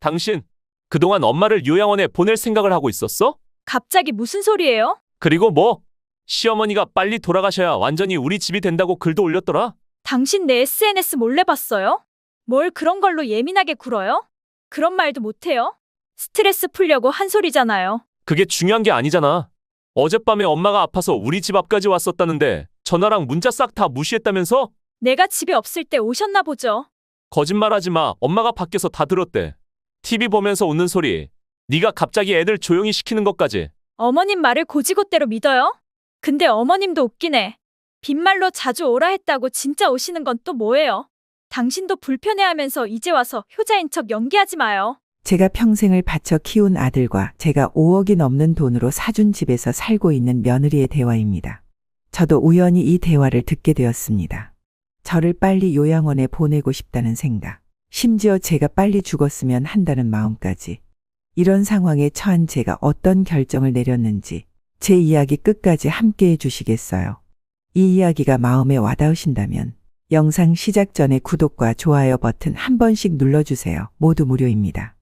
당신, 그동안 엄마를 요양원에 보낼 생각을 하고 있었어? 갑자기 무슨 소리예요? 그리고 뭐? 시어머니가 빨리 돌아가셔야 완전히 우리 집이 된다고 글도 올렸더라? 당신 내 SNS 몰래 봤어요? 뭘 그런 걸로 예민하게 굴어요? 그런 말도 못해요? 스트레스 풀려고 한 소리잖아요. 그게 중요한 게 아니잖아. 어젯밤에 엄마가 아파서 우리 집 앞까지 왔었다는데 전화랑 문자 싹 다 무시했다면서? 내가 집에 없을 때 오셨나 보죠. 거짓말하지 마. 엄마가 밖에서 다 들었대. TV 보면서 웃는 소리. 네가 갑자기 애들 조용히 시키는 것까지. 어머님 말을 고지고대로 믿어요? 근데 어머님도 웃기네. 빈말로 자주 오라 했다고 진짜 오시는 건 또 뭐예요? 당신도 불편해하면서 이제 와서 효자인 척 연기하지 마요. 제가 평생을 바쳐 키운 아들과 제가 5억이 넘는 돈으로 사준 집에서 살고 있는 며느리의 대화입니다. 저도 우연히 이 대화를 듣게 되었습니다. 저를 빨리 요양원에 보내고 싶다는 생각, 심지어 제가 빨리 죽었으면 한다는 마음까지. 이런 상황에 처한 제가 어떤 결정을 내렸는지 제 이야기 끝까지 함께해 주시겠어요? 이 이야기가 마음에 와닿으신다면 영상 시작 전에 구독과 좋아요 버튼 한 번씩 눌러주세요. 모두 무료입니다.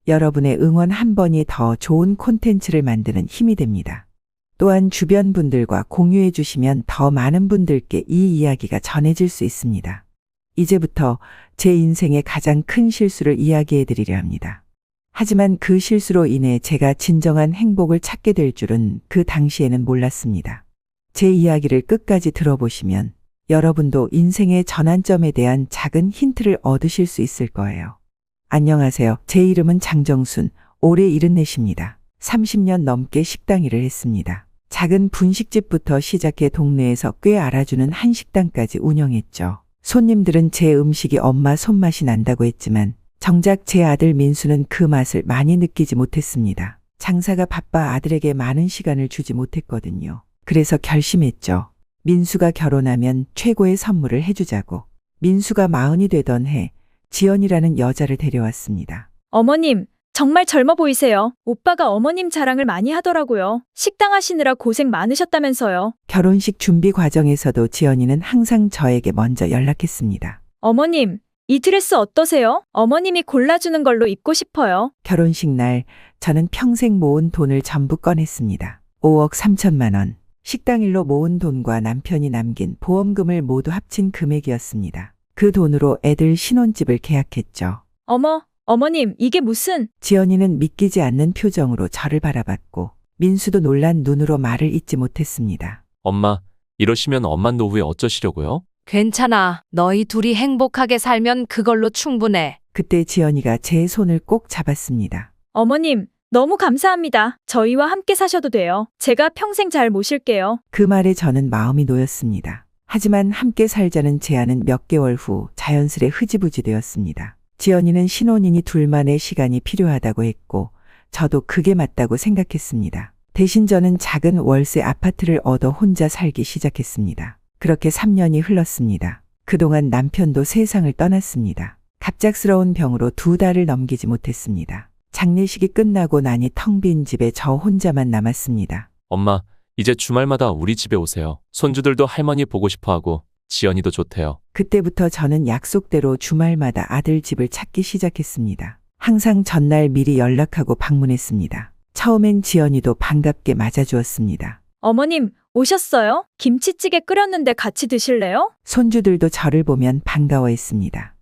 여러분의 응원 한 번이 더 좋은 콘텐츠를 만드는 힘이 됩니다. 또한 주변 분들과 공유해 주시면 더 많은 분들께 이 이야기가 전해질 수 있습니다. 이제부터 제 인생의 가장 큰 실수를 이야기해 드리려 합니다. 하지만 그 실수로 인해 제가 진정한 행복을 찾게 될 줄은 그 당시에는 몰랐습니다. 제 이야기를 끝까지 들어보시면 여러분도 인생의 전환점에 대한 작은 힌트를 얻으실 수 있을 거예요. 안녕하세요. 제 이름은 장정순, 올해 74입니다. 30년 넘게 식당 일을 했습니다. 작은 분식집부터 시작해 동네에서 꽤 알아주는 한식당까지 운영했죠. 손님들은 제 음식이 엄마 손맛이 난다고 했지만 정작 제 아들 민수는 그 맛을 많이 느끼지 못했습니다. 장사가 바빠 아들에게 많은 시간을 주지 못했거든요. 그래서 결심했죠. 민수가 결혼하면 최고의 선물을 해주자고. 민수가 40이 되던 해 지연이라는 여자를 데려왔습니다. 어머님, 정말 젊어 보이세요. 오빠가 어머님 자랑을 많이 하더라고요. 식당 하시느라 고생 많으셨다면서요. 결혼식 준비 과정에서도 지연이는 항상 저에게 먼저 연락했습니다. 어머님, 이 드레스 어떠세요? 어머님이 골라주는 걸로 입고 싶어요. 결혼식 날 저는 평생 모은 돈을 전부 꺼냈습니다. 5억 3천만 원. 식당 일로 모은 돈과 남편이 남긴 보험금을 모두 합친 금액이었습니다. 그 돈으로 애들 신혼집을 계약했죠. 어머님, 이게 무슨... 지연이는 믿기지 않는 표정으로 저를 바라봤고 민수도 놀란 눈으로 말을 잇지 못했습니다. 엄마, 이러시면 엄마 노후에 어쩌시려고요? 괜찮아. 너희 둘이 행복하게 살면 그걸로 충분해. 그때 지연이가 제 손을 꼭 잡았습니다. 어머님, 너무 감사합니다. 저희와 함께 사셔도 돼요. 제가 평생 잘 모실게요. 그 말에 저는 마음이 놓였습니다. 하지만 함께 살자는 제안은 몇 개월 후 자연스레 흐지부지 되었습니다. 지연이는 신혼이니 둘만의 시간이 필요하다고 했고 저도 그게 맞다고 생각했습니다. 대신 저는 작은 월세 아파트를 얻어 혼자 살기 시작했습니다. 그렇게 3년이 흘렀습니다. 그동안 남편도 세상을 떠났습니다. 갑작스러운 병으로 2달을 넘기지 못했습니다. 장례식이 끝나고 나니 텅 빈 집에 저 혼자만 남았습니다. 엄마, 이제 주말마다 우리 집에 오세요. 손주들도 할머니 보고 싶어하고 지연이도 좋대요. 그때부터 저는 약속대로 주말마다 아들 집을 찾기 시작했습니다. 항상 전날 미리 연락하고 방문했습니다. 처음엔 지연이도 반갑게 맞아주었습니다. 어머님, 오셨어요? 김치찌개 끓였는데 같이 드실래요? 손주들도 저를 보면 반가워했습니다.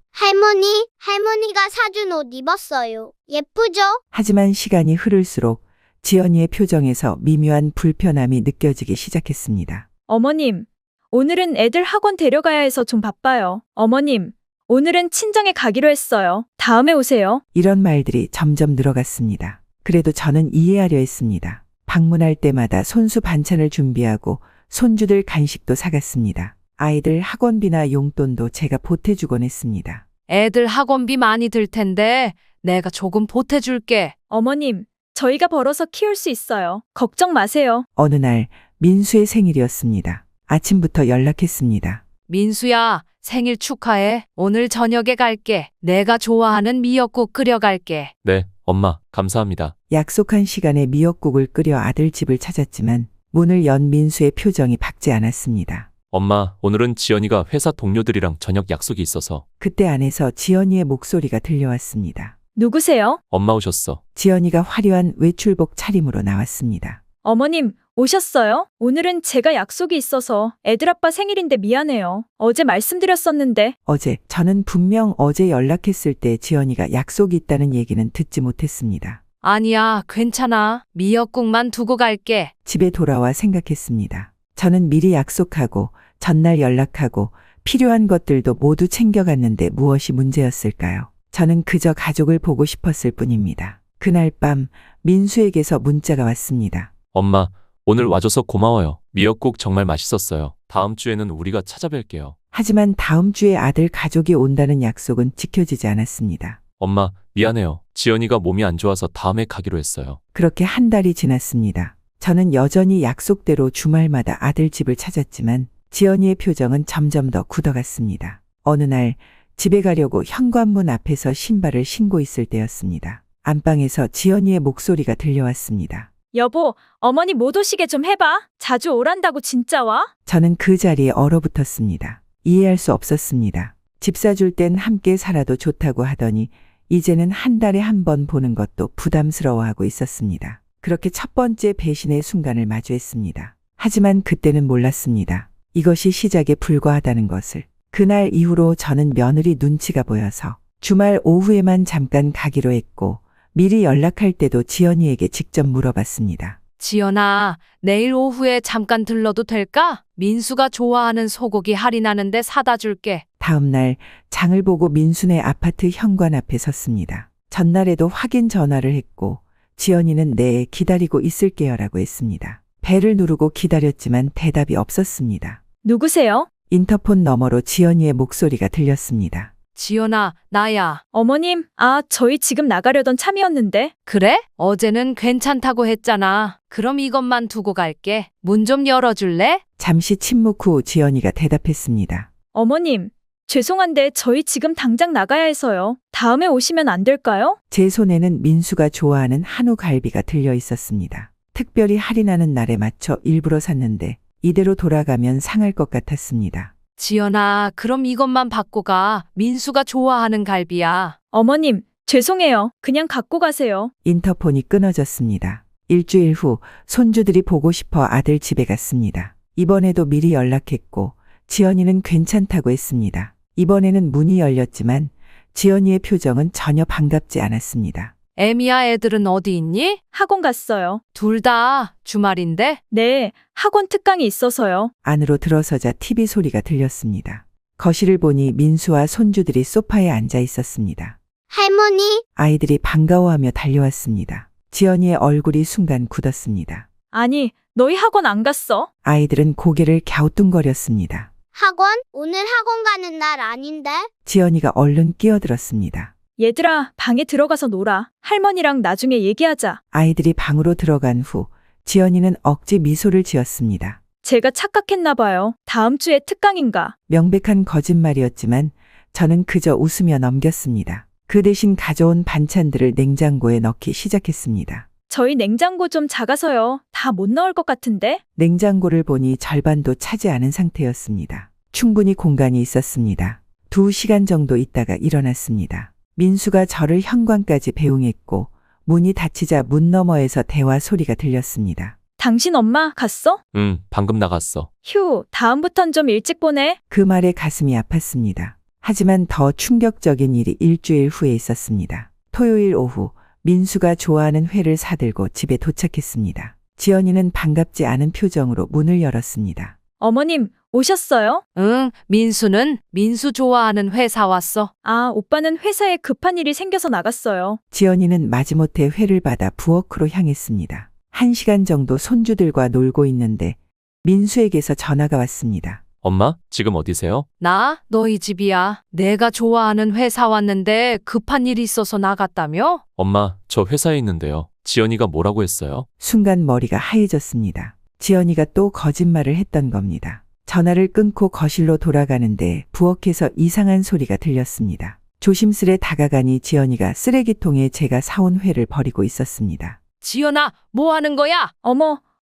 할머니가 사준 옷 입었어요. 예쁘죠? 하지만 시간이 흐를수록 지연이의 표정에서 미묘한 불편함이 느껴지기 시작했습니다. 어머님, 오늘은 애들 학원 데려가야 해서 좀 바빠요. 어머님, 오늘은 친정에 가기로 했어요. 다음에 오세요. 이런 말들이 점점 늘어갔습니다. 그래도 저는 이해하려 했습니다. 방문할 때마다 손수 반찬을 준비하고 손주들 간식도 사갔습니다. 아이들 학원비나 용돈도 제가 보태주곤 했습니다. 애들 학원비 많이 들 텐데 내가 조금 보태줄게. 어머님, 저희가 벌어서 키울 수 있어요. 걱정 마세요. 어느 날 민수의 생일이었습니다. 아침부터 연락했습니다. 민수야, 생일 축하해. 오늘 저녁에 갈게. 내가 좋아하는 미역국 끓여갈게. 네, 엄마, 감사합니다. 약속한 시간에 미역국을 끓여 아들 집을 찾았지만 문을 연 민수의 표정이 밝지 않았습니다. 엄마, 오늘은 지연이가 회사 동료들이랑 저녁 약속이 있어서. 그때 안에서 지연이의 목소리가 들려왔습니다. 누구세요? 엄마 오셨어. 지연이가 화려한 외출복 차림으로 나왔습니다. 어머님, 오셨어요? 오늘은 제가 약속이 있어서 애들 아빠 생일인데 미안해요. 어제 말씀드렸었는데. 어제 저는 분명 어제 연락했을 때 지연이가 약속이 있다는 얘기는 듣지 못했습니다. 아니야, 괜찮아. 미역국만 두고 갈게. 집에 돌아와 생각했습니다. 저는 미리 약속하고 전날 연락하고 필요한 것들도 모두 챙겨갔는데 무엇이 문제였을까요? 저는 그저 가족을 보고 싶었을 뿐입니다. 그날 밤 민수에게서 문자가 왔습니다. 엄마, 오늘 와줘서 고마워요. 미역국 정말 맛있었어요. 다음 주에는 우리가 찾아뵐게요. 하지만 다음 주에 아들 가족이 온다는 약속은 지켜지지 않았습니다. 엄마, 미안해요. 지연이가 몸이 안 좋아서 다음에 가기로 했어요. 그렇게 한 달이 지났습니다. 저는 여전히 약속대로 주말마다 아들 집을 찾았지만 지연이의 표정은 점점 더 굳어갔습니다. 어느 날 집에 가려고 현관문 앞에서 신발을 신고 있을 때였습니다. 안방에서 지연이의 목소리가 들려왔습니다. 여보, 어머니 못 오시게 좀 해봐. 자주 오란다고 진짜 와? 저는 그 자리에 얼어붙었습니다. 이해할 수 없었습니다. 집 사줄 땐 함께 살아도 좋다고 하더니 이제는 한 달에 한 번 보는 것도 부담스러워하고 있었습니다. 그렇게 첫 번째 배신의 순간을 마주했습니다. 하지만 그때는 몰랐습니다. 이것이 시작에 불과하다는 것을. 그날 이후로 저는 며느리 눈치가 보여서 주말 오후에만 잠깐 가기로 했고 미리 연락할 때도 지연이에게 직접 물어봤습니다. 지연아, 내일 오후에 잠깐 들러도 될까? 민수가 좋아하는 소고기 할인하는데 사다 줄게. 다음 날 장을 보고 민수네 아파트 현관 앞에 섰습니다. 전날에도 확인 전화를 했고 지연이는 네, 기다리고 있을게요라고 했습니다. 벨을 누르고 기다렸지만 대답이 없었습니다. 누구세요? 인터폰 너머로 지연이의 목소리가 들렸습니다. 지연아, 나야. 어머님, 저희 지금 나가려던 참이었는데. 그래? 어제는 괜찮다고 했잖아. 그럼 이것만 두고 갈게. 문 좀 열어줄래? 잠시 침묵 후 지연이가 대답했습니다. 어머님, 죄송한데 저희 지금 당장 나가야 해서요. 다음에 오시면 안 될까요? 제 손에는 민수가 좋아하는 한우 갈비가 들려 있었습니다. 특별히 할인하는 날에 맞춰 일부러 샀는데 이대로 돌아가면 상할 것 같았습니다. 지연아, 그럼 이것만 받고 가. 민수가 좋아하는 갈비야. 어머님, 죄송해요. 그냥 갖고 가세요. 인터폰이 끊어졌습니다. 일주일 후 손주들이 보고 싶어 아들 집에 갔습니다. 이번에도 미리 연락했고 지연이는 괜찮다고 했습니다. 이번에는 문이 열렸지만 지연이의 표정은 전혀 반갑지 않았습니다. 애미야, 애들은 어디 있니? 학원 갔어요. 둘 다 주말인데? 네, 학원 특강이 있어서요. 안으로 들어서자 TV 소리가 들렸습니다. 거실을 보니 민수와 손주들이 소파에 앉아 있었습니다. 할머니, 아이들이 반가워하며 달려왔습니다. 지연이의 얼굴이 순간 굳었습니다. 아니, 너희 학원 안 갔어? 아이들은 고개를 갸우뚱거렸습니다. 학원? 오늘 학원 가는 날 아닌데? 지연이가 얼른 끼어들었습니다. 얘들아, 방에 들어가서 놀아. 할머니랑 나중에 얘기하자. 아이들이 방으로 들어간 후 지연이는 억지 미소를 지었습니다. 제가 착각했나 봐요. 다음 주에 특강인가? 명백한 거짓말이었지만 저는 그저 웃으며 넘겼습니다. 그 대신 가져온 반찬들을 냉장고에 넣기 시작했습니다. 저희 냉장고 좀 작아서요. 다 못 넣을 것 같은데? 냉장고를 보니 절반도 차지 않은 상태였습니다. 충분히 공간이 있었습니다. 2시간 정도 있다가 일어났습니다. 민수가 저를 현관까지 배웅했고 문이 닫히자 문 너머에서 대화 소리가 들렸습니다. 당신 엄마 갔어? 응, 방금 나갔어. 휴, 다음부턴 좀 일찍 보내. 그 말에 가슴이 아팠습니다. 하지만 더 충격적인 일이 일주일 후에 있었습니다. 토요일 오후 민수가 좋아하는 회를 사들고 집에 도착했습니다. 지연이는 반갑지 않은 표정으로 문을 열었습니다. 어머님, 오셨어요? 응, 민수는? 민수 좋아하는 회 사왔어. 오빠는 회사에 급한 일이 생겨서 나갔어요. 지연이는 마지못해 회를 받아 부엌으로 향했습니다. 1시간 정도 손주들과 놀고 있는데 민수에게서 전화가 왔습니다. 엄마, 지금 어디세요? 나? 너희 집이야. 내가 좋아하는 회 사왔는데 급한 일이 있어서 나갔다며? 엄마, 저 회사에 있는데요. 지연이가 뭐라고 했어요? 순간 머리가 하얘졌습니다. 지연이가 또 거짓말을 했던 겁니다. 전화를 끊고 거실로 돌아가는데 부엌에서 이상한 소리가 들렸습니다. 조심스레 다가가니 지연이가 쓰레기통에 제가 사온 회를 버리고 있었습니다. 지연아, 뭐 하는 거야?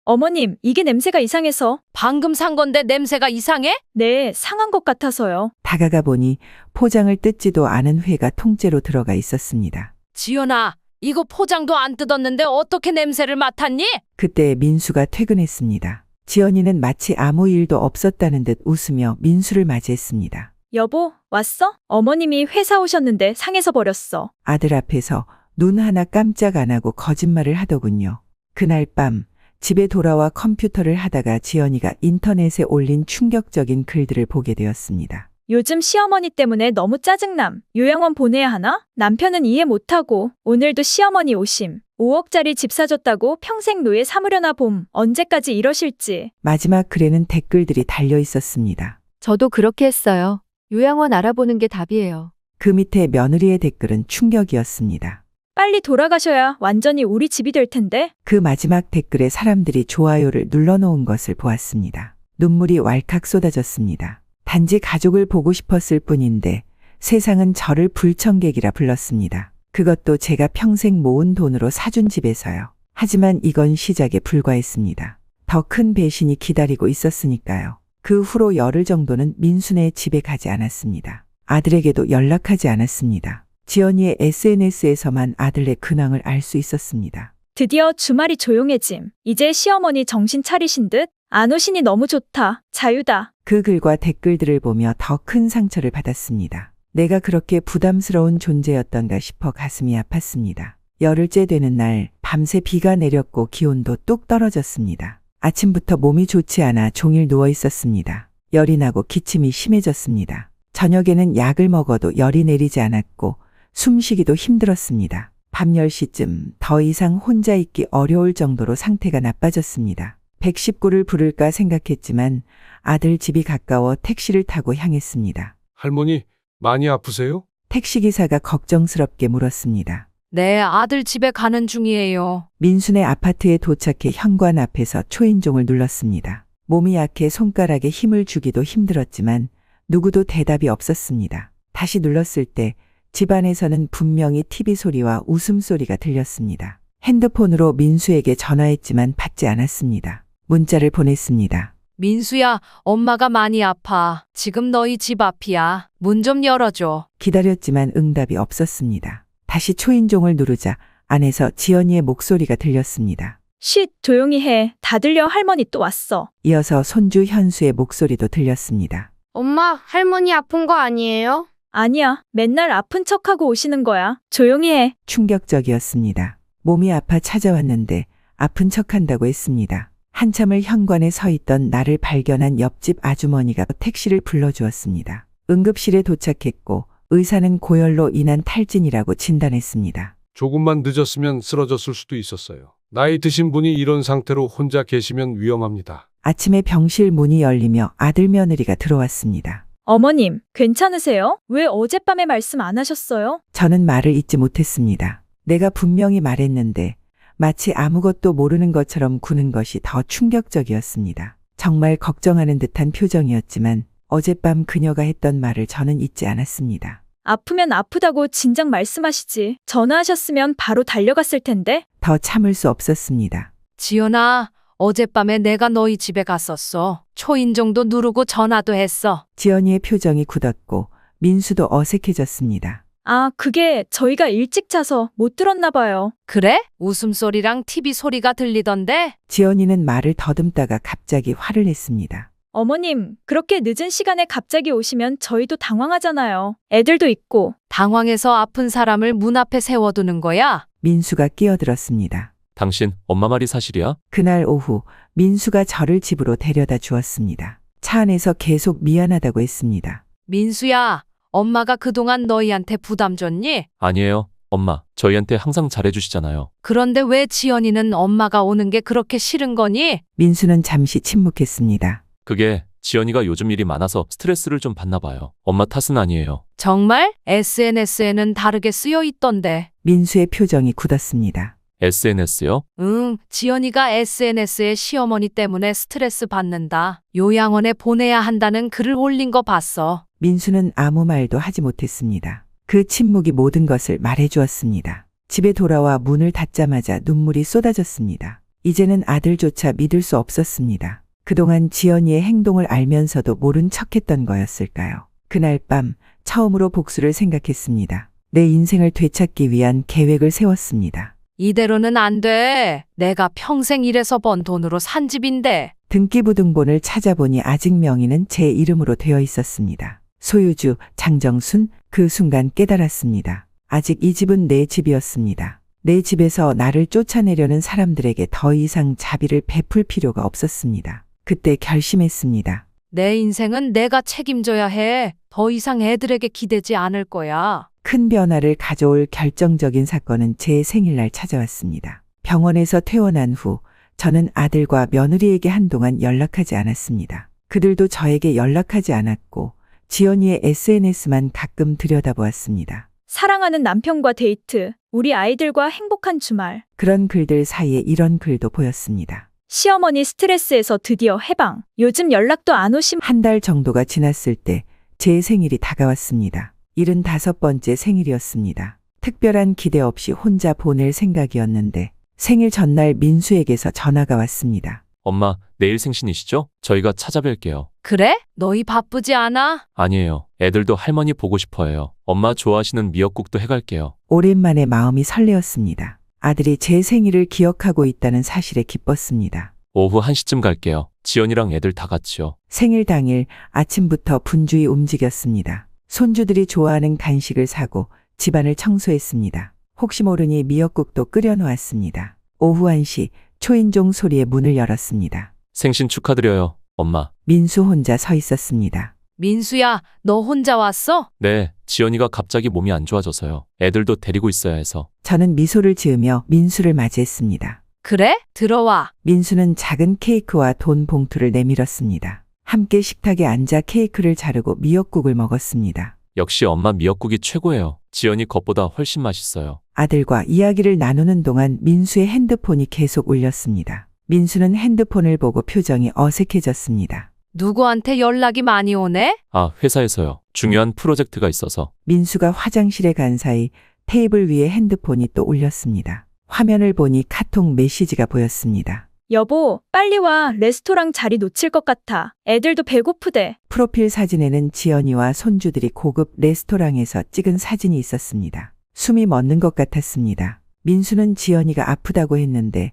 어머님, 이게 냄새가 이상해서. 방금 산 건데 냄새가 이상해? 네, 상한 것 같아서요. 다가가 보니 포장을 뜯지도 않은 회가 통째로 들어가 있었습니다. 지연아, 이거 포장도 안 뜯었는데 어떻게 냄새를 맡았니? 그때 민수가 퇴근했습니다. 지연이는 마치 아무 일도 없었다는 듯 웃으며 민수를 맞이했습니다. 여보, 왔어? 어머님이 회사 오셨는데 상해서 버렸어. 아들 앞에서 눈 하나 깜짝 안 하고 거짓말을 하더군요. 그날 밤 집에 돌아와 컴퓨터를 하다가 지연이가 인터넷에 올린 충격적인 글들을 보게 되었습니다. 요즘 시어머니 때문에 너무 짜증남. 요양원 보내야 하나? 남편은 이해 못하고 오늘도 시어머니 오심. 5억짜리 집 사줬다고 평생 노예 삼으려나 봄. 언제까지 이러실지. 마지막 글에는 댓글들이 달려 있었습니다. 저도 그렇게 했어요. 요양원 알아보는 게 답이에요. 그 밑에 며느리의 댓글은 충격이었습니다. 빨리 돌아가셔야 완전히 우리 집이 될 텐데. 그 마지막 댓글에 사람들이 좋아요를 눌러놓은 것을 보았습니다. 눈물이 왈칵 쏟아졌습니다. 단지 가족을 보고 싶었을 뿐인데 세상은 저를 불청객이라 불렀습니다. 그것도 제가 평생 모은 돈으로 사준 집에서요. 하지만 이건 시작에 불과했습니다. 더 큰 배신이 기다리고 있었으니까요. 그 후로 열흘 정도는 민수네 집에 가지 않았습니다. 아들에게도 연락하지 않았습니다. 지연이의 SNS에서만 아들의 근황을 알 수 있었습니다. 드디어 주말이 조용해짐. 이제 시어머니 정신 차리신 듯. 안 오시니 너무 좋다. 자유다. 그 글과 댓글들을 보며 더 큰 상처를 받았습니다. 내가 그렇게 부담스러운 존재였던가 싶어 가슴이 아팠습니다. 열흘째 되는 날 밤새 비가 내렸고 기온도 뚝 떨어졌습니다. 아침부터 몸이 좋지 않아 종일 누워 있었습니다. 열이 나고 기침이 심해졌습니다. 저녁에는 약을 먹어도 열이 내리지 않았고 숨쉬기도 힘들었습니다. 밤 10시쯤 더 이상 혼자 있기 어려울 정도로 상태가 나빠졌습니다. 119를 부를까 생각했지만 아들 집이 가까워 택시를 타고 향했습니다. 할머니, 많이 아프세요? 택시기사가 걱정스럽게 물었습니다. 네, 아들 집에 가는 중이에요. 민수네 아파트에 도착해 현관 앞에서 초인종을 눌렀습니다. 몸이 약해 손가락에 힘을 주기도 힘들었지만 누구도 대답이 없었습니다. 다시 눌렀을 때 집안에서는 분명히 TV 소리와 웃음소리가 들렸습니다. 핸드폰으로 민수에게 전화했지만 받지 않았습니다. 문자를 보냈습니다. 민수야, 엄마가 많이 아파. 지금 너희 집 앞이야. 문 좀 열어줘. 기다렸지만 응답이 없었습니다. 다시 초인종을 누르자 안에서 지연이의 목소리가 들렸습니다. 쉿, 조용히 해. 다 들려. 할머니 또 왔어. 이어서 손주 현수의 목소리도 들렸습니다. 엄마, 할머니 아픈 거 아니에요? 아니야. 맨날 아픈 척하고 오시는 거야. 조용히 해. 충격적이었습니다. 몸이 아파 찾아왔는데 아픈 척한다고 했습니다. 한참을 현관에 서 있던 나를 발견한 옆집 아주머니가 택시를 불러주었습니다. 응급실에 도착했고 의사는 고열로 인한 탈진이라고 진단했습니다. 조금만 늦었으면 쓰러졌을 수도 있었어요. 나이 드신 분이 이런 상태로 혼자 계시면 위험합니다. 아침에 병실 문이 열리며 아들 며느리가 들어왔습니다. 어머님, 괜찮으세요? 왜 어젯밤에 말씀 안 하셨어요? 저는 말을 잇지 못했습니다. 내가 분명히 말했는데 마치 아무것도 모르는 것처럼 구는 것이 더 충격적이었습니다. 정말 걱정하는 듯한 표정이었지만 어젯밤 그녀가 했던 말을 저는 잊지 않았습니다. 아프면 아프다고 진작 말씀하시지. 전화하셨으면 바로 달려갔을 텐데. 더 참을 수 없었습니다. 지연아, 어젯밤에 내가 너희 집에 갔었어. 초인종도 누르고 전화도 했어. 지연이의 표정이 굳었고 민수도 어색해졌습니다. 아, 그게 저희가 일찍 자서 못 들었나 봐요. 그래? 웃음소리랑 TV 소리가 들리던데? 지연이는 말을 더듬다가 갑자기 화를 냈습니다. 어머님, 그렇게 늦은 시간에 갑자기 오시면 저희도 당황하잖아요. 애들도 있고. 당황해서 아픈 사람을 문 앞에 세워두는 거야? 민수가 끼어들었습니다. 당신 엄마 말이 사실이야? 그날 오후 민수가 저를 집으로 데려다 주었습니다. 차 안에서 계속 미안하다고 했습니다. 민수야, 엄마가 그동안 너희한테 부담 줬니? 아니에요. 엄마, 저희한테 항상 잘해주시잖아요. 그런데 왜 지연이는 엄마가 오는 게 그렇게 싫은 거니? 민수는 잠시 침묵했습니다. 그게 지연이가 요즘 일이 많아서 스트레스를 좀 받나 봐요. 엄마 탓은 아니에요. 정말? SNS에는 다르게 쓰여 있던데. 민수의 표정이 굳었습니다. SNS요? 응, 지연이가 SNS에 시어머니 때문에 스트레스 받는다. 요양원에 보내야 한다는 글을 올린 거 봤어. 민수는 아무 말도 하지 못했습니다. 그 침묵이 모든 것을 말해주었습니다. 집에 돌아와 문을 닫자마자 눈물이 쏟아졌습니다. 이제는 아들조차 믿을 수 없었습니다. 그동안 지연이의 행동을 알면서도 모른 척했던 거였을까요? 그날 밤 처음으로 복수를 생각했습니다. 내 인생을 되찾기 위한 계획을 세웠습니다. 이대로는 안 돼. 내가 평생 일해서 번 돈으로 산 집인데. 등기부등본을 찾아보니 아직 명의는 제 이름으로 되어 있었습니다. 소유주 장정순, 그 순간 깨달았습니다. 아직 이 집은 내 집이었습니다. 내 집에서 나를 쫓아내려는 사람들에게 더 이상 자비를 베풀 필요가 없었습니다. 그때 결심했습니다. 내 인생은 내가 책임져야 해. 더 이상 애들에게 기대지 않을 거야. 큰 변화를 가져올 결정적인 사건은 제 생일날 찾아왔습니다. 병원에서 퇴원한 후 저는 아들과 며느리에게 한동안 연락하지 않았습니다. 그들도 저에게 연락하지 않았고 지연이의 SNS만 가끔 들여다보았습니다. 사랑하는 남편과 데이트, 우리 아이들과 행복한 주말. 그런 글들 사이에 이런 글도 보였습니다. 시어머니 스트레스에서 드디어 해방. 요즘 연락도 안 오심. 한 달 정도가 지났을 때 제 생일이 다가왔습니다. 75번째 생일이었습니다. 특별한 기대 없이 혼자 보낼 생각이었는데 생일 전날 민수에게서 전화가 왔습니다. 엄마, 내일 생신이시죠? 저희가 찾아뵐게요. 그래? 너희 바쁘지 않아? 아니에요. 애들도 할머니 보고 싶어해요. 엄마 좋아하시는 미역국도 해갈게요. 오랜만에 마음이 설레었습니다. 아들이 제 생일을 기억하고 있다는 사실에 기뻤습니다. 오후 1시쯤 갈게요. 지연이랑 애들 다 같이요. 생일 당일 아침부터 분주히 움직였습니다. 손주들이 좋아하는 간식을 사고 집안을 청소했습니다. 혹시 모르니 미역국도 끓여 놓았습니다. 오후 1시 초인종 소리에 문을 열었습니다. 생신 축하드려요, 엄마. 민수 혼자 서 있었습니다. 민수야, 너 혼자 왔어? 네, 지연이가 갑자기 몸이 안 좋아져서요. 애들도 데리고 있어야 해서. 저는 미소를 지으며 민수를 맞이했습니다. 그래? 들어와. 민수는 작은 케이크와 돈 봉투를 내밀었습니다. 함께 식탁에 앉아 케이크를 자르고 미역국을 먹었습니다. 역시 엄마 미역국이 최고예요. 지연이 것보다 훨씬 맛있어요. 아들과 이야기를 나누는 동안 민수의 핸드폰이 계속 울렸습니다. 민수는 핸드폰을 보고 표정이 어색해졌습니다. 누구한테 연락이 많이 오네? 아, 회사에서요. 중요한 프로젝트가 있어서. 민수가 화장실에 간 사이 테이블 위에 핸드폰이 또 울렸습니다. 화면을 보니 카톡 메시지가 보였습니다. 여보, 빨리 와. 레스토랑 자리 놓칠 것 같아. 애들도 배고프대. 프로필 사진에는 지연이와 손주들이 고급 레스토랑에서 찍은 사진이 있었습니다. 숨이 멎는 것 같았습니다. 민수는 지연이가 아프다고 했는데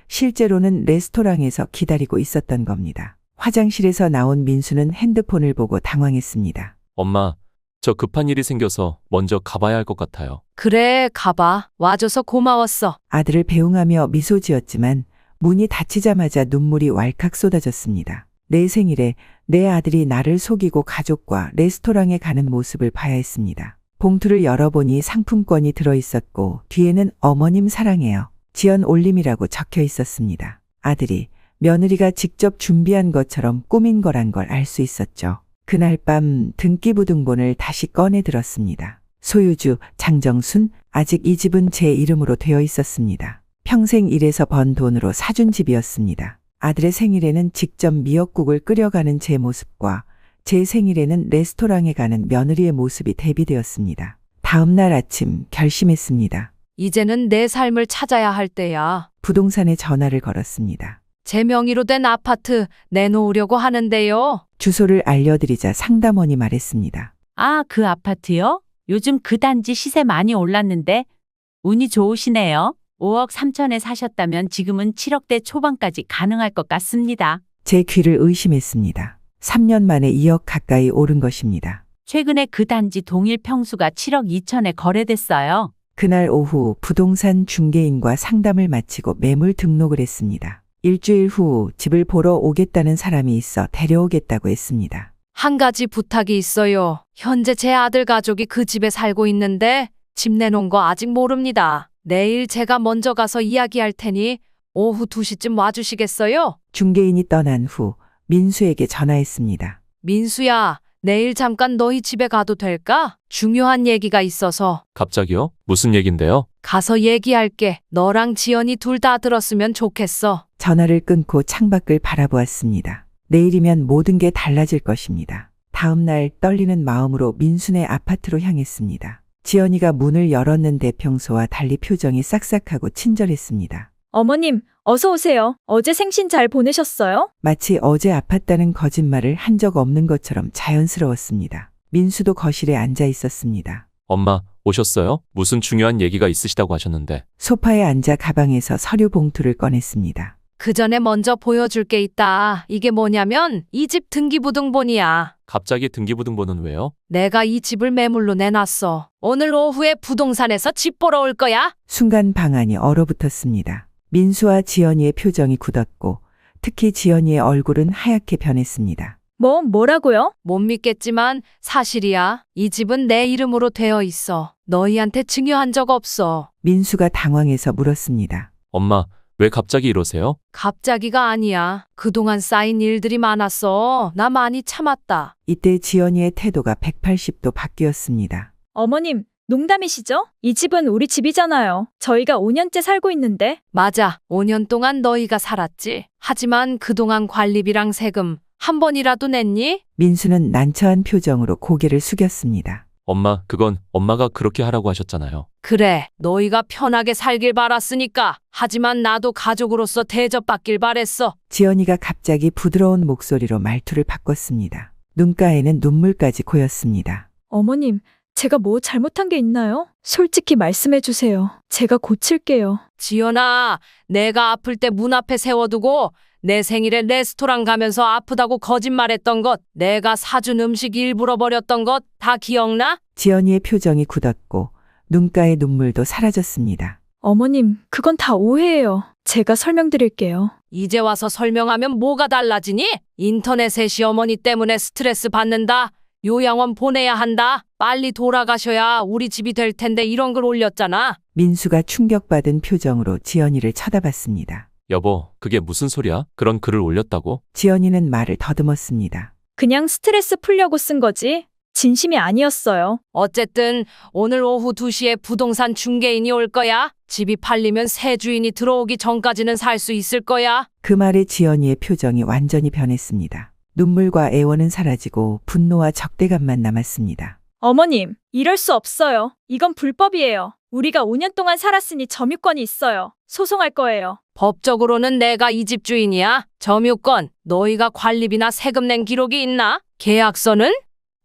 실제로는 레스토랑에서 기다리고 있었던 겁니다. 화장실에서 나온 민수는 핸드폰을 보고 당황했습니다. 엄마, 저 급한 일이 생겨서 먼저 가봐야 할 것 같아요. 그래, 가봐. 와줘서 고마웠어. 아들을 배웅하며 미소 지었지만 문이 닫히자마자 눈물이 왈칵 쏟아졌습니다. 내 생일에 내 아들이 나를 속이고 가족과 레스토랑에 가는 모습을 봐야 했습니다. 봉투를 열어보니 상품권이 들어있었고 뒤에는 어머님 사랑해요. 지연 올림이라고 적혀 있었습니다. 아들이 며느리가 직접 준비한 것처럼 꾸민 거란 걸 알 수 있었죠. 그날 밤 등기부등본을 다시 꺼내 들었습니다. 소유주 장정순, 아직 이 집은 제 이름으로 되어 있었습니다. 평생 일해서 번 돈으로 사준 집이었습니다. 아들의 생일에는 직접 미역국을 끓여가는 제 모습과 제 생일에는 레스토랑에 가는 며느리의 모습이 대비되었습니다. 다음 날 아침 결심했습니다. 이제는 내 삶을 찾아야 할 때야. 부동산에 전화를 걸었습니다. 제 명의로 된 아파트 내놓으려고 하는데요. 주소를 알려드리자 상담원이 말했습니다. 아, 그 아파트요? 요즘 그 단지 시세 많이 올랐는데 운이 좋으시네요. 5억 3천에 사셨다면 지금은 7억대 초반까지 가능할 것 같습니다. 제 귀를 의심했습니다. 3년 만에 2억 가까이 오른 것입니다. 최근에 그 단지 동일 평수가 7억 2천에 거래됐어요. 그날 오후 부동산 중개인과 상담을 마치고 매물 등록을 했습니다. 일주일 후 집을 보러 오겠다는 사람이 있어 데려오겠다고 했습니다. 한 가지 부탁이 있어요. 현재 제 아들 가족이 그 집에 살고 있는데 집 내놓은 거 아직 모릅니다. 내일 제가 먼저 가서 이야기할 테니 오후 2시쯤 와주시겠어요? 중개인이 떠난 후 민수에게 전화했습니다. 민수야, 내일 잠깐 너희 집에 가도 될까? 중요한 얘기가 있어서. 갑자기요? 무슨 얘긴데요? 가서 얘기할게. 너랑 지연이 둘 다 들었으면 좋겠어. 전화를 끊고 창밖을 바라보았습니다. 내일이면 모든 게 달라질 것입니다. 다음 날 떨리는 마음으로 민수네 아파트로 향했습니다. 지연이가 문을 열었는데 평소와 달리 표정이 싹싹하고 친절했습니다. 어머님, 어서 오세요. 어제 생신 잘 보내셨어요? 마치 어제 아팠다는 거짓말을 한 적 없는 것처럼 자연스러웠습니다. 민수도 거실에 앉아 있었습니다. 엄마, 오셨어요? 무슨 중요한 얘기가 있으시다고 하셨는데. 소파에 앉아 가방에서 서류 봉투를 꺼냈습니다. 그 전에 먼저 보여줄 게 있다. 이게 뭐냐면 이 집 등기부등본이야. 갑자기 등기부등본은 왜요? 내가 이 집을 매물로 내놨어. 오늘 오후에 부동산에서 집 보러 올 거야. 순간 방안이 얼어붙었습니다. 민수와 지연이의 표정이 굳었고 특히 지연이의 얼굴은 하얗게 변했습니다. 뭐라고요? 못 믿겠지만 사실이야. 이 집은 내 이름으로 되어 있어. 너희한테 증여한 적 없어. 민수가 당황해서 물었습니다. 엄마, 왜 갑자기 이러세요? 갑자기가 아니야. 그동안 쌓인 일들이 많았어. 나 많이 참았다. 이때 지연이의 태도가 180도 바뀌었습니다. 어머님, 농담이시죠? 이 집은 우리 집이잖아요. 저희가 5년째 살고 있는데. 맞아. 5년 동안 너희가 살았지. 하지만 그동안 관리비랑 세금 한 번이라도 냈니? 민수는 난처한 표정으로 고개를 숙였습니다. 엄마, 그건 엄마가 그렇게 하라고 하셨잖아요. 그래. 너희가 편하게 살길 바랐으니까. 하지만 나도 가족으로서 대접받길 바랬어. 지연이가 갑자기 부드러운 목소리로 말투를 바꿨습니다. 눈가에는 눈물까지 고였습니다. 어머님, 제가 뭐 잘못한 게 있나요? 솔직히 말씀해 주세요. 제가 고칠게요. 지연아, 내가 아플 때 문 앞에 세워두고 내 생일에 레스토랑 가면서 아프다고 거짓말했던 것, 내가 사준 음식 일부러 버렸던 것 다 기억나? 지연이의 표정이 굳었고 눈가의 눈물도 사라졌습니다. 어머님, 그건 다 오해예요. 제가 설명드릴게요. 이제 와서 설명하면 뭐가 달라지니? 인터넷에 시어머니 때문에 스트레스 받는다. 요양원 보내야 한다. 빨리 돌아가셔야 우리 집이 될 텐데 이런 글 올렸잖아. 민수가 충격받은 표정으로 지연이를 쳐다봤습니다. 여보, 그게 무슨 소리야? 그런 글을 올렸다고? 지연이는 말을 더듬었습니다. 그냥 스트레스 풀려고 쓴 거지. 진심이 아니었어요. 어쨌든 오늘 오후 2시에 부동산 중개인이 올 거야. 집이 팔리면 새 주인이 들어오기 전까지는 살 수 있을 거야. 그 말에 지연이의 표정이 완전히 변했습니다. 눈물과 애원은 사라지고 분노와 적대감만 남았습니다. 어머님, 이럴 수 없어요. 이건 불법이에요. 우리가 5년 동안 살았으니 점유권이 있어요. 소송할 거예요. 법적으로는 내가 이 집 주인이야. 점유권, 너희가 관리비나 세금 낸 기록이 있나? 계약서는?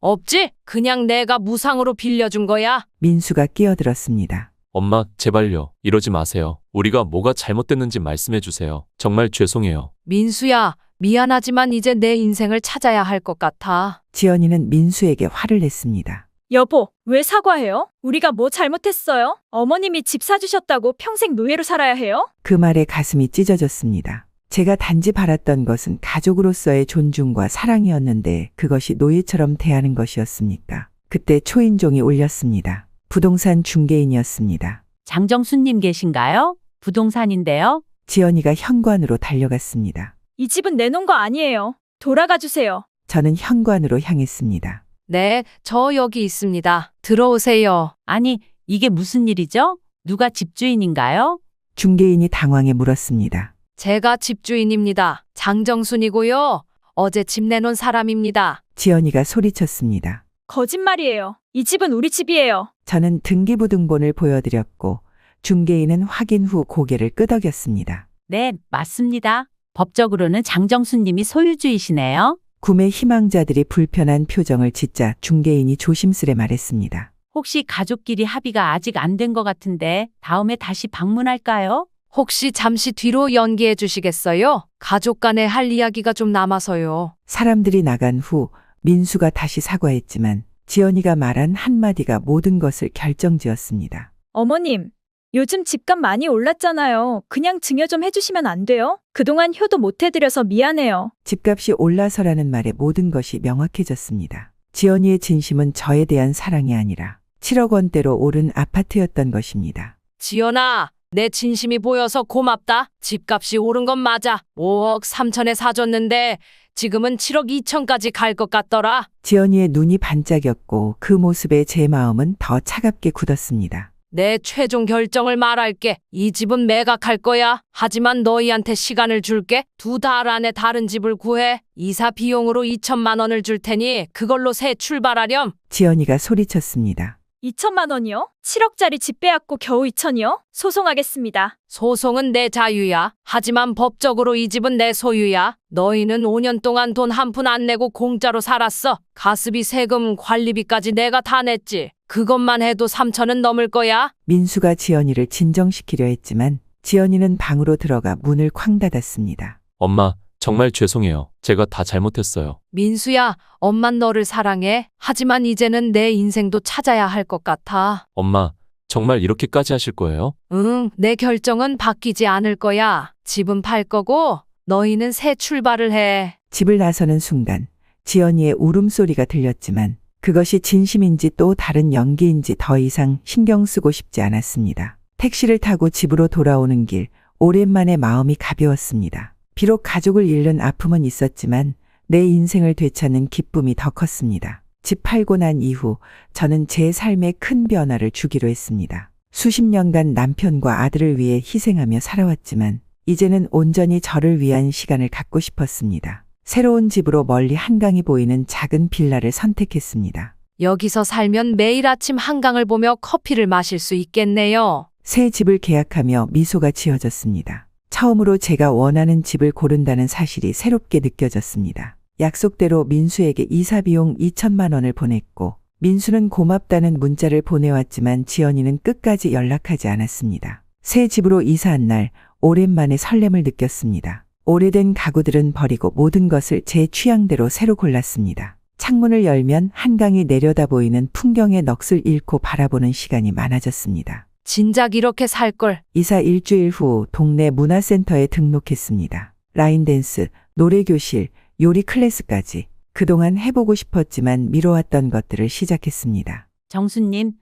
없지? 그냥 내가 무상으로 빌려준 거야. 민수가 끼어들었습니다. 엄마, 제발요. 이러지 마세요. 우리가 뭐가 잘못됐는지 말씀해 주세요. 정말 죄송해요. 민수야, 미안하지만 이제 내 인생을 찾아야 할 것 같아. 지연이는 민수에게 화를 냈습니다. 여보, 왜 사과해요? 우리가 뭐 잘못했어요? 어머님이 집 사주셨다고 평생 노예로 살아야 해요? 그 말에 가슴이 찢어졌습니다. 제가 단지 바랐던 것은 가족으로서의 존중과 사랑이었는데 그것이 노예처럼 대하는 것이었습니까? 그때 초인종이 울렸습니다. 부동산 중개인이었습니다. 장정수님 계신가요? 부동산인데요. 지연이가 현관으로 달려갔습니다. 이 집은 내놓은 거 아니에요. 돌아가 주세요. 저는 현관으로 향했습니다. 네, 저 여기 있습니다. 들어오세요. 아니, 이게 무슨 일이죠? 누가 집주인인가요? 중개인이 당황해 물었습니다. 제가 집주인입니다. 장정순이고요. 어제 집 내놓은 사람입니다. 지연이가 소리쳤습니다. 거짓말이에요. 이 집은 우리 집이에요. 저는 등기부등본을 보여드렸고 중개인은 확인 후 고개를 끄덕였습니다. 네, 맞습니다. 법적으로는 장정수님이 소유주이시네요. 구매 희망자들이 불편한 표정을 짓자 중개인이 조심스레 말했습니다. 혹시 가족끼리 합의가 아직 안 된 것 같은데 다음에 다시 방문할까요? 혹시 잠시 뒤로 연기해 주시겠어요? 가족 간에 할 이야기가 좀 남아서요. 사람들이 나간 후 민수가 다시 사과했지만 지연이가 말한 한마디가 모든 것을 결정지었습니다. 어머님, 요즘 집값 많이 올랐잖아요. 그냥 증여 좀 해주시면 안 돼요? 그동안 효도 못 해드려서 미안해요. 집값이 올라서라는 말에 모든 것이 명확해졌습니다. 지연이의 진심은 저에 대한 사랑이 아니라 7억 원대로 오른 아파트였던 것입니다. 지연아, 내 진심이 보여서 고맙다. 집값이 오른 건 맞아. 5억 3천에 사줬는데 지금은 7억 2천까지 갈 것 같더라. 지연이의 눈이 반짝였고 그 모습에 제 마음은 더 차갑게 굳었습니다. 내 최종 결정을 말할게. 이 집은 매각할 거야. 하지만 너희한테 시간을 줄게. 2달 안에 다른 집을 구해. 이사 비용으로 2천만 원을 줄 테니 그걸로 새 출발하렴. 지연이가 소리쳤습니다. 2천만 원이요? 7억짜리 집 빼앗고 겨우 2천이요? 소송하겠습니다. 소송은 내 자유야. 하지만 법적으로 이 집은 내 소유야. 너희는 5년 동안 돈 한 푼 안 내고 공짜로 살았어. 가스비, 세금, 관리비까지 내가 다 냈지. 그것만 해도 3천은 넘을 거야. 민수가 지연이를 진정시키려 했지만 지연이는 방으로 들어가 문을 쾅 닫았습니다. 엄마, 정말 죄송해요. 제가 다 잘못했어요. 민수야, 엄만 너를 사랑해. 하지만 이제는 내 인생도 찾아야 할 것 같아. 엄마, 정말 이렇게까지 하실 거예요? 응, 내 결정은 바뀌지 않을 거야. 집은 팔 거고 너희는 새 출발을 해. 집을 나서는 순간 지연이의 울음소리가 들렸지만 그것이 진심인지 또 다른 연기인지 더 이상 신경 쓰고 싶지 않았습니다. 택시를 타고 집으로 돌아오는 길 오랜만에 마음이 가벼웠습니다. 비록 가족을 잃는 아픔은 있었지만 내 인생을 되찾는 기쁨이 더 컸습니다. 집 팔고 난 이후 저는 제 삶에 큰 변화를 주기로 했습니다. 수십 년간 남편과 아들을 위해 희생하며 살아왔지만 이제는 온전히 저를 위한 시간을 갖고 싶었습니다. 새로운 집으로 멀리 한강이 보이는 작은 빌라를 선택했습니다. 여기서 살면 매일 아침 한강을 보며 커피를 마실 수 있겠네요. 새 집을 계약하며 미소가 지어졌습니다. 처음으로 제가 원하는 집을 고른다는 사실이 새롭게 느껴졌습니다. 약속대로 민수에게 이사 비용 2천만 원을 보냈고 민수는 고맙다는 문자를 보내왔지만 지연이는 끝까지 연락하지 않았습니다. 새 집으로 이사한 날 오랜만에 설렘을 느꼈습니다. 오래된 가구들은 버리고 모든 것을 제 취향대로 새로 골랐습니다. 창문을 열면 한강이 내려다 보이는 풍경의 넋을 잃고 바라보는 시간이 많아졌습니다. 진작 이렇게 살 걸. 이사 일주일 후 동네 문화센터에 등록했습니다. 라인댄스, 노래교실, 요리 클래스까지 그동안 해보고 싶었지만 미뤄왔던 것들을 시작했습니다. 정수님,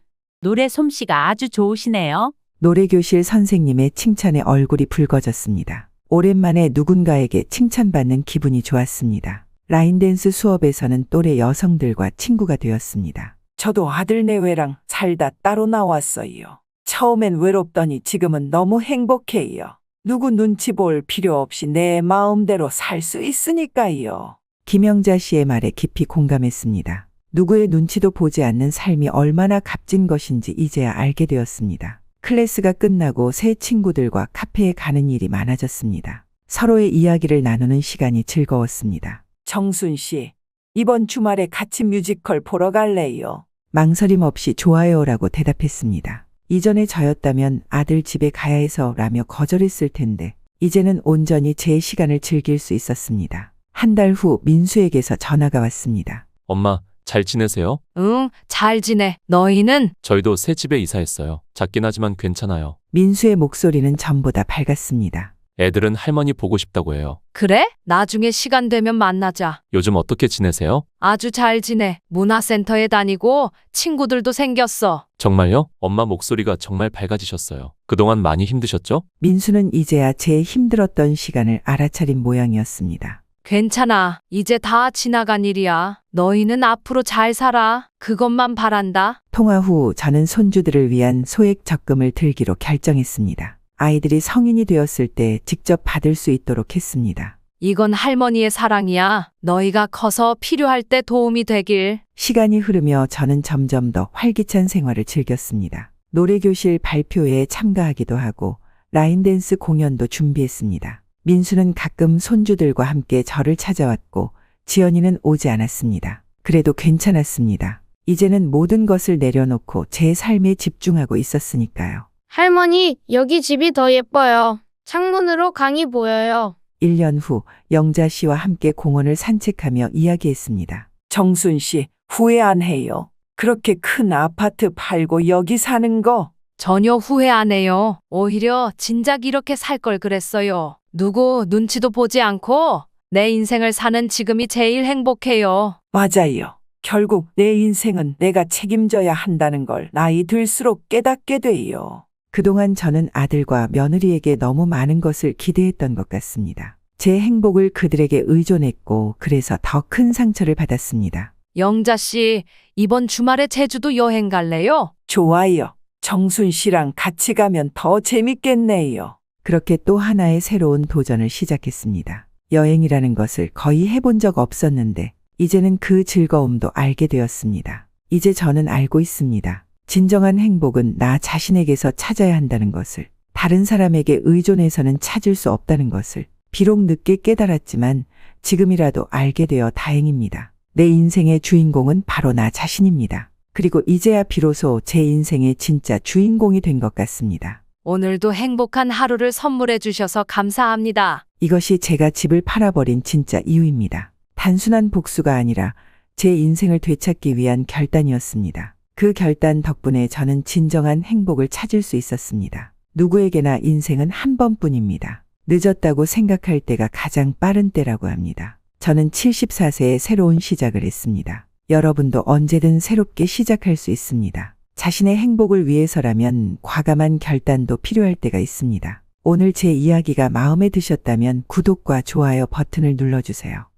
노래 솜씨가 아주 좋으시네요. 노래교실 선생님의 칭찬에 얼굴이 붉어졌습니다. 오랜만에 누군가에게 칭찬받는 기분이 좋았습니다. 라인댄스 수업에서는 또래 여성들과 친구가 되었습니다. 저도 아들 내외랑 살다 따로 나왔어요. 처음엔 외롭더니 지금은 너무 행복해요. 누구 눈치 볼 필요 없이 내 마음대로 살 수 있으니까요. 김영자 씨의 말에 깊이 공감했습니다. 누구의 눈치도 보지 않는 삶이 얼마나 값진 것인지 이제야 알게 되었습니다. 클래스가 끝나고 새 친구들과 카페에 가는 일이 많아졌습니다. 서로의 이야기를 나누는 시간이 즐거웠습니다. 정순 씨, 이번 주말에 같이 뮤지컬 보러 갈래요? 망설임 없이 좋아요라고 대답했습니다. 이전에 저였다면 아들 집에 가야 해서 라며 거절했을 텐데 이제는 온전히 제 시간을 즐길 수 있었습니다. 한 달 후 민수에게서 전화가 왔습니다. 엄마, 잘 지내세요? 응, 잘 지내. 너희는? 저희도 새 집에 이사했어요. 작긴 하지만 괜찮아요. 민수의 목소리는 전보다 밝았습니다. 애들은 할머니 보고 싶다고 해요. 그래? 나중에 시간 되면 만나자. 요즘 어떻게 지내세요? 아주 잘 지내. 문화센터에 다니고 친구들도 생겼어. 정말요? 엄마 목소리가 정말 밝아지셨어요. 그동안 많이 힘드셨죠? 민수는 이제야 제 힘들었던 시간을 알아차린 모양이었습니다. 괜찮아. 이제 다 지나간 일이야. 너희는 앞으로 잘 살아. 그것만 바란다. 통화 후 저는 손주들을 위한 소액 적금을 들기로 결정했습니다. 아이들이 성인이 되었을 때 직접 받을 수 있도록 했습니다. 이건 할머니의 사랑이야. 너희가 커서 필요할 때 도움이 되길. 시간이 흐르며 저는 점점 더 활기찬 생활을 즐겼습니다. 노래교실 발표회에 참가하기도 하고 라인댄스 공연도 준비했습니다. 민수는 가끔 손주들과 함께 저를 찾아왔고 지연이는 오지 않았습니다. 그래도 괜찮았습니다. 이제는 모든 것을 내려놓고 제 삶에 집중하고 있었으니까요. 할머니, 여기 집이 더 예뻐요. 창문으로 강이 보여요. 1년 후 영자 씨와 함께 공원을 산책하며 이야기했습니다. 정순 씨, 후회 안 해요? 그렇게 큰 아파트 팔고 여기 사는 거? 전혀 후회 안 해요. 오히려 진작 이렇게 살 걸 그랬어요. 누구 눈치도 보지 않고 내 인생을 사는 지금이 제일 행복해요. 맞아요. 결국 내 인생은 내가 책임져야 한다는 걸 나이 들수록 깨닫게 돼요. 그동안 저는 아들과 며느리에게 너무 많은 것을 기대했던 것 같습니다. 제 행복을 그들에게 의존했고 그래서 더 큰 상처를 받았습니다. 영자 씨, 이번 주말에 제주도 여행 갈래요? 좋아요. 정순 씨랑 같이 가면 더 재밌겠네요. 그렇게 또 하나의 새로운 도전을 시작했습니다. 여행이라는 것을 거의 해본 적 없었는데 이제는 그 즐거움도 알게 되었습니다. 이제 저는 알고 있습니다. 진정한 행복은 나 자신에게서 찾아야 한다는 것을, 다른 사람에게 의존해서는 찾을 수 없다는 것을 비록 늦게 깨달았지만 지금이라도 알게 되어 다행입니다. 내 인생의 주인공은 바로 나 자신입니다. 그리고 이제야 비로소 제 인생의 진짜 주인공이 된 것 같습니다. 오늘도 행복한 하루를 선물해 주셔서 감사합니다. 이것이 제가 집을 팔아버린 진짜 이유입니다. 단순한 복수가 아니라 제 인생을 되찾기 위한 결단이었습니다. 그 결단 덕분에 저는 진정한 행복을 찾을 수 있었습니다. 누구에게나 인생은 한 번뿐입니다. 늦었다고 생각할 때가 가장 빠른 때라고 합니다. 저는 74세에 새로운 시작을 했습니다. 여러분도 언제든 새롭게 시작할 수 있습니다. 자신의 행복을 위해서라면 과감한 결단도 필요할 때가 있습니다. 오늘 제 이야기가 마음에 드셨다면 구독과 좋아요 버튼을 눌러주세요.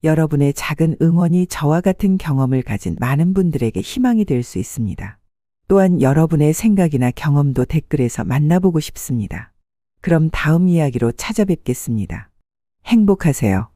여러분의 작은 응원이 저와 같은 경험을 가진 많은 분들에게 희망이 될 수 있습니다. 또한 여러분의 생각이나 경험도 댓글에서 만나보고 싶습니다. 그럼 다음 이야기로 찾아뵙겠습니다. 행복하세요.